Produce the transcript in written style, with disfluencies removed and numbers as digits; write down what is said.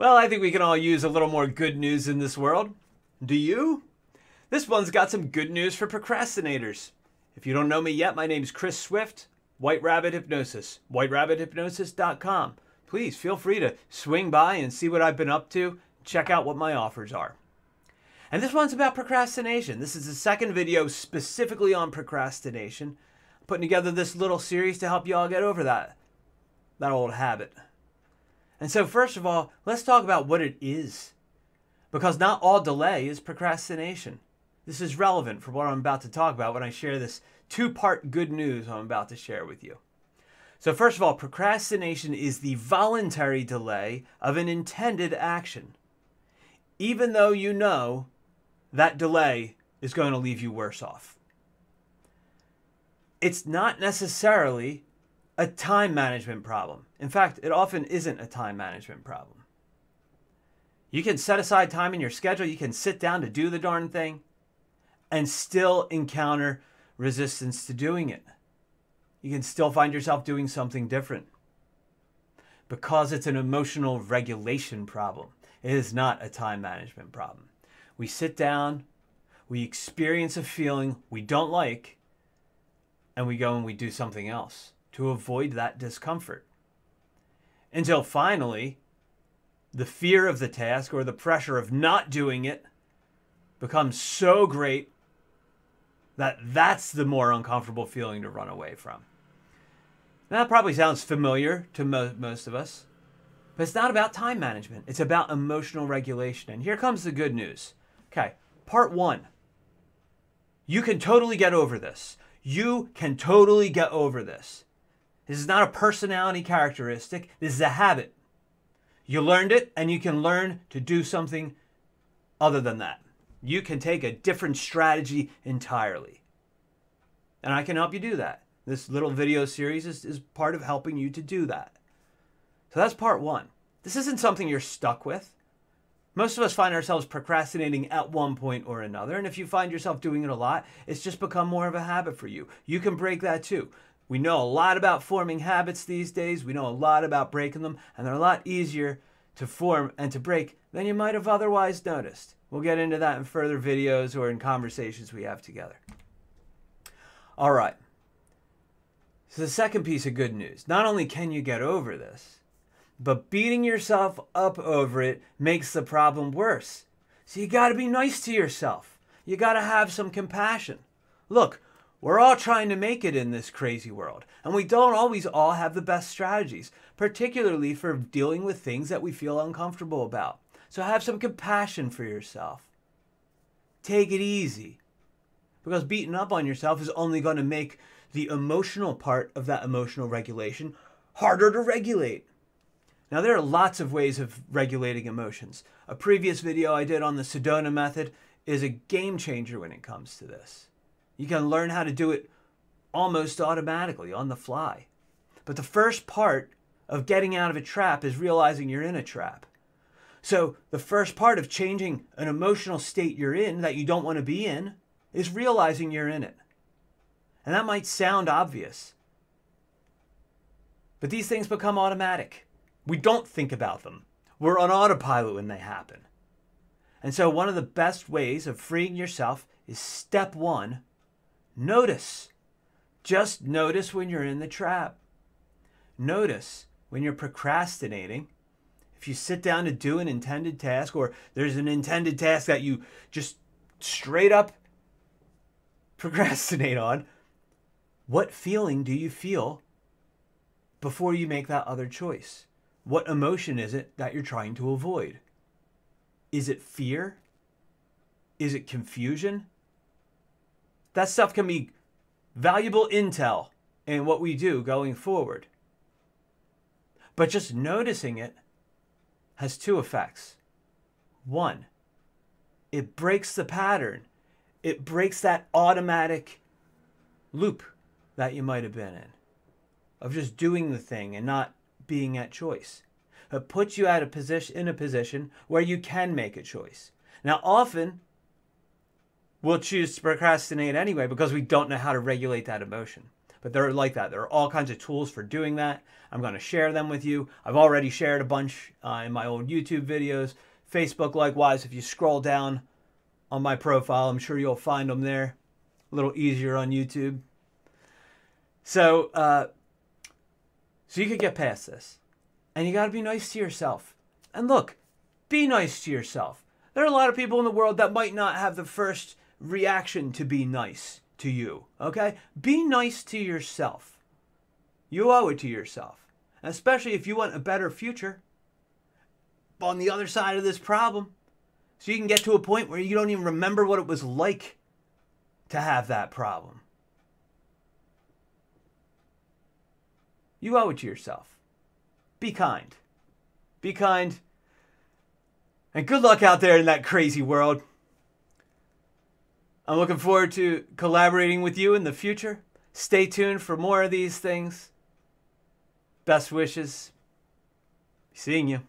Well, I think we can all use a little more good news in this world. Do you? This one's got some good news for procrastinators. If you don't know me yet, my name's Chris Swift, White Rabbit Hypnosis, whiterabbithypnosis.com. Please feel free to swing by and see what I've been up to. Check out what my offers are. And this one's about procrastination. This is the second video specifically on procrastination. I'm putting together this little series to help you all get over that old habit. And so first of all, let's talk about what it is. Because not all delay is procrastination. This is relevant for what I'm about to talk about when I share this two-part good news I'm about to share with you. So first of all, procrastination is the voluntary delay of an intended action. Even though you know that delay is going to leave you worse off. It's not necessarily a time management problem. In fact, it often isn't a time management problem. You can set aside time in your schedule, you can sit down to do the darn thing, and still encounter resistance to doing it. You can still find yourself doing something different. Because it's an emotional regulation problem. It is not a time management problem. We sit down, we experience a feeling we don't like, and we go and we do something else to avoid that discomfort. Until finally, the fear of the task or the pressure of not doing it becomes so great that that's the more uncomfortable feeling to run away from. Now, that probably sounds familiar to most of us, but it's not about time management. It's about emotional regulation. And here comes the good news. Okay, part one. You can totally get over this. You can totally get over this. This is not a personality characteristic. This is a habit. You learned it, and you can learn to do something other than that. You can take a different strategy entirely. And I can help you do that. This little video series is part of helping you to do that. So that's part one. This isn't something you're stuck with. Most of us find ourselves procrastinating at one point or another. And if you find yourself doing it a lot, it's just become more of a habit for you. You can break that too. We know a lot about forming habits these days. We know a lot about breaking them. And they're a lot easier to form and to break than you might have otherwise noticed. We'll get into that in further videos or in conversations we have together. All right. So the second piece of good news. Not only can you get over this, but beating yourself up over it makes the problem worse. So you got to be nice to yourself. You got to have some compassion. Look, we're all trying to make it in this crazy world. And we don't always all have the best strategies, particularly for dealing with things that we feel uncomfortable about. So have some compassion for yourself. Take it easy. Because beating up on yourself is only going to make the emotional part of that emotional regulation harder to regulate. Now, there are lots of ways of regulating emotions. A previous video I did on the Sedona method is a game changer when it comes to this. You can learn how to do it almost automatically on the fly. But the first part of getting out of a trap is realizing you're in a trap. So the first part of changing an emotional state you're in that you don't want to be in is realizing you're in it. And that might sound obvious. But these things become automatic. We don't think about them. We're on autopilot when they happen. And so one of the best ways of freeing yourself is step one, notice. Just notice when you're in the trap. Notice when you're procrastinating. If you sit down to do an intended task, or there's an intended task that you just straight up procrastinate on, what feeling do you feel before you make that other choice? What emotion is it that you're trying to avoid? Is it fear? Is it confusion? That stuff can be valuable intel in what we do going forward. But just noticing it has two effects. One, it breaks the pattern. It breaks that automatic loop that you might have been in of just doing the thing and not being at choice. It puts you in a position where you can make a choice. Now, often we'll choose to procrastinate anyway because we don't know how to regulate that emotion. but they're like that. There are all kinds of tools for doing that. I'm going to share them with you. I've already shared a bunch in my own YouTube videos. Facebook, likewise, if you scroll down on my profile, I'm sure you'll find them there. A little easier on YouTube. So you could get past this. And you got to be nice to yourself. And look, be nice to yourself. There are a lot of people in the world that might not have the first reaction to be nice to you. Okay? Be nice to yourself. You owe it to yourself. Especially if you want a better future on the other side of this problem. So you can get to a point where you don't even remember what it was like to have that problem. You owe it to yourself. Be kind. Be kind. And good luck out there in that crazy world. I'm looking forward to collaborating with you in the future. Stay tuned for more of these things. Best wishes. Seeing you.